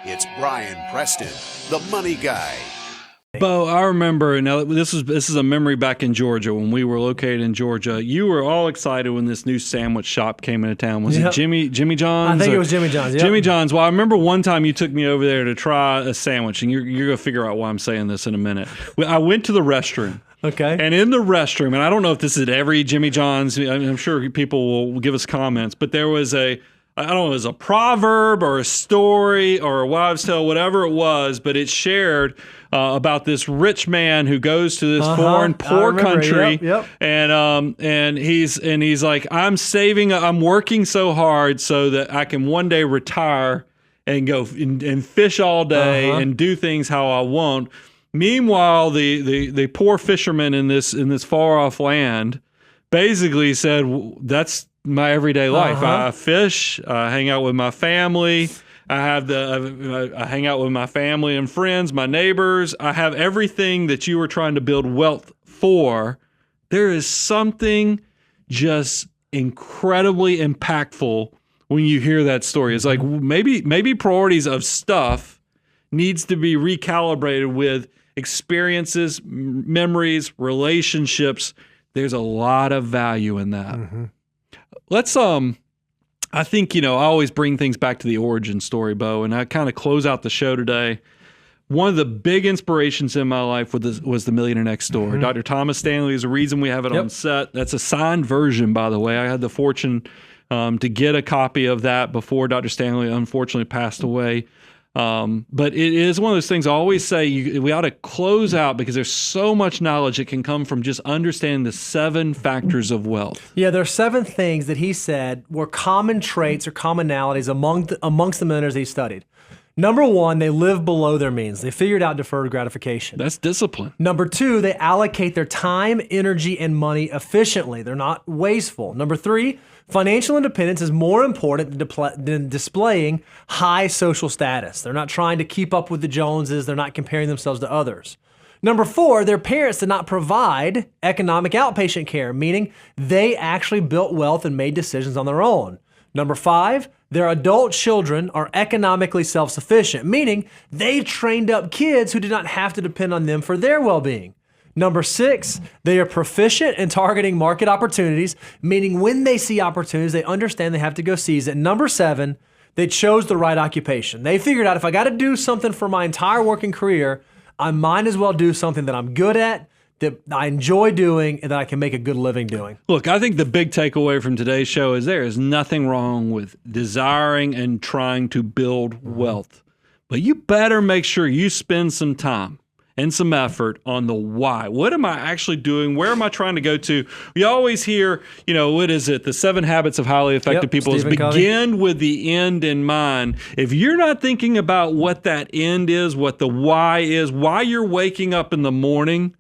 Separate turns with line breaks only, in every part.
It's Brian Preston, the Money Guy.
Bo, I remember, now this is a memory back in Georgia when we were located in Georgia. You were all excited when this new sandwich shop came into town. Was it Jimmy John's?
I think it was Jimmy John's. Yep.
Jimmy John's. Well, I remember one time you took me over there to try a sandwich, and you're going to figure out why I'm saying this in a minute. I went to the restroom.
Okay.
And in the restroom, and I don't know if this is at every Jimmy John's, I'm sure people will give us comments, but there was I don't know, it was a proverb or a story or a wives' tale, whatever it was, but it shared about this rich man who goes to this foreign poor country, and he's like, I'm working so hard so that I can one day retire and go and fish all day and do things how I want. Meanwhile, the poor fisherman in this far off land basically said, that's my everyday life. I fish, I hang out with my family. I hang out with my family and friends, my neighbors. I have everything that you were trying to build wealth for. There is something just incredibly impactful when you hear that story. It's like maybe priorities of stuff needs to be recalibrated with experiences, memories, relationships. There's a lot of value in that. Let's I think, I always bring things back to the origin story, Bo, and I kind of close out the show today. One of the big inspirations in my life was The Millionaire Next Door. Dr. Thomas Stanley is the reason we have it on set. That's a signed version, by the way. I had the fortune to get a copy of that before Dr. Stanley unfortunately passed away. But it is one of those things I always say we ought to close out because there's so much knowledge that can come from just understanding the 7 factors of wealth.
Yeah, there are 7 things that he said were common traits or commonalities amongst the millionaires that he studied. Number 1, they live below their means. They figured out deferred gratification.
That's discipline.
Number 2, they allocate their time, energy, and money efficiently. They're not wasteful. Number 3, financial independence is more important than displaying high social status. They're not trying to keep up with the Joneses. They're not comparing themselves to others. Number 4, their parents did not provide economic outpatient care, meaning they actually built wealth and made decisions on their own. Number 5, their adult children are economically self-sufficient, meaning they trained up kids who did not have to depend on them for their well-being. Number 6, they are proficient in targeting market opportunities, meaning when they see opportunities, they understand they have to go seize it. Number 7, they chose the right occupation. They figured out if I got to do something for my entire working career, I might as well do something that I'm good at, that I enjoy doing, and that I can make a good living doing.
Look, I think the big takeaway from today's show is there is nothing wrong with desiring and trying to build wealth. But you better make sure you spend some time and some effort on the why. What am I actually doing? Where am I trying to go to? We always hear, what is it? The 7 habits of highly effective people is begin with the end in mind. If you're not thinking about what that end is, what the why is, why you're waking up in the morning,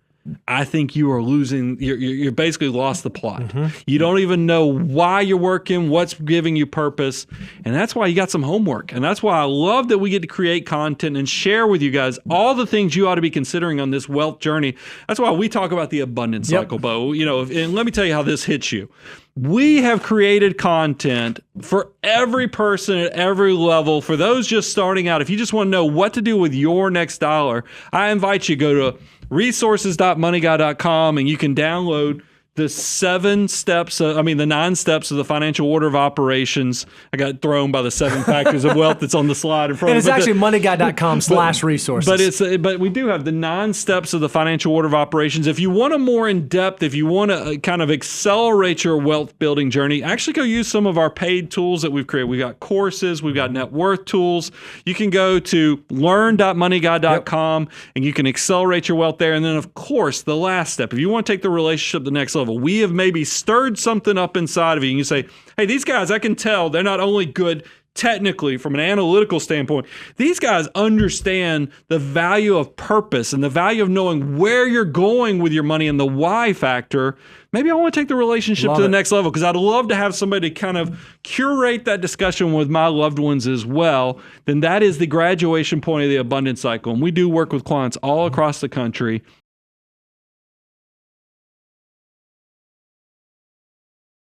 I think you are losing, you're basically lost the plot. You don't even know why you're working, what's giving you purpose. And that's why you got some homework. And that's why I love that we get to create content and share with you guys all the things you ought to be considering on this wealth journey. That's why we talk about the abundance cycle, Bo. And let me tell you how this hits you. We have created content for every person at every level. For those just starting out, if you just want to know what to do with your next dollar, I invite you to go to resources.moneyguy.com and you can download the 9 steps of the financial order of operations. I got thrown by the 7 factors of wealth that's on the slide in front
and
of
me. And it's actually moneyguy.com/resources.
But we do have the 9 steps of the financial order of operations. If you want a more in-depth, if you want to kind of accelerate your wealth building journey, actually go use some of our paid tools that we've created. We've got courses, we've got net worth tools. You can go to learn.moneyguy.com and you can accelerate your wealth there. And then, of course, the last step, if you want to take the relationship to the next level, we have maybe stirred something up inside of you and you say, hey, these guys, I can tell they're not only good technically from an analytical standpoint, these guys understand the value of purpose and the value of knowing where you're going with your money and the why factor. Maybe I want to take the relationship to the next level because I'd love to have somebody kind of curate that discussion with my loved ones as well. Then that is the graduation point of the abundance cycle. And we do work with clients all across the country.